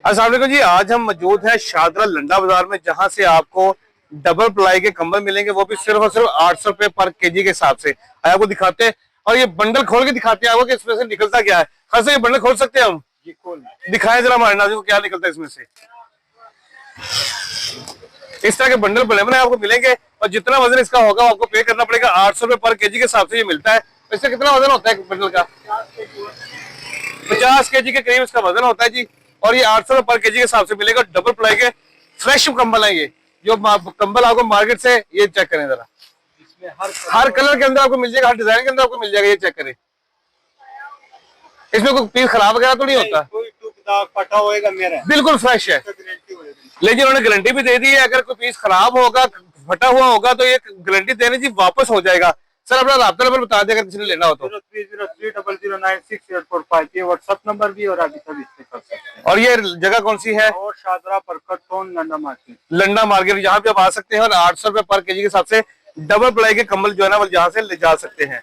अस्सलाम वालेकुम जी। आज हम मौजूद हैं शादरा लंडा बाजार में, जहां से आपको डबल प्लाई के कंबल मिलेंगे, वो भी सिर्फ और सिर्फ 800 रुपए पर केजी के हिसाब से। आपको दिखाते हैं और ये बंडल खोल के दिखाते हैं आपको कि इसमें से निकलता क्या है। खास ये बंडल खोल सकते हैं हम, दिखाएं जरा हमारे नाज़रीन को क्या निकलता है इसमें से। इस तरह के बंडल बने बने आपको मिलेंगे और जितना वजन इसका होगा आपको पे करना पड़ेगा। 800 रुपए पर केजी के हिसाब से ये मिलता है। इससे कितना वजन होता है बंडल का? 50 केजी के करीब इसका वजन होता है जी। और ये 800 रुपए पर केजी के हिसाब से मिलेगा। डबल प्लाई के फ्रेश कंबल है ये। जो कंबल आपको मार्केट से, ये चेक करें जरा, इसमें हर कलर के अंदर आपको मिल जाएगा, हर डिजाइन के अंदर आपको मिल जाएगा। ये चेक करें, इसमें कोई पीस खराब वगैरह तो नहीं होता, फटा होएगा मेरा, बिल्कुल फ्रेश है। लेकिन उन्होंने गारंटी भी दे दी है, अगर कोई पीस खराब होगा, फटा हुआ होगा तो ये गारंटी देने जी वापस हो जाएगा। सर अपना राब्ता नंबर बता दें अगर किसी ने लेना हो तो। 030300096845 ये व्हाट्सएप नंबर भी, और अभी तभी से कर सकते हैं। और ये जगह कौन सी है? और शादरा परकट टोन लंडा मार्केट। लंडा मार्केट, यहाँ पे आप आ सकते हैं और 800 रुपए पर केजी के हिसाब से डबल प्लाई के कंबल जो है ना वो यहाँ से ले जा सकते हैं।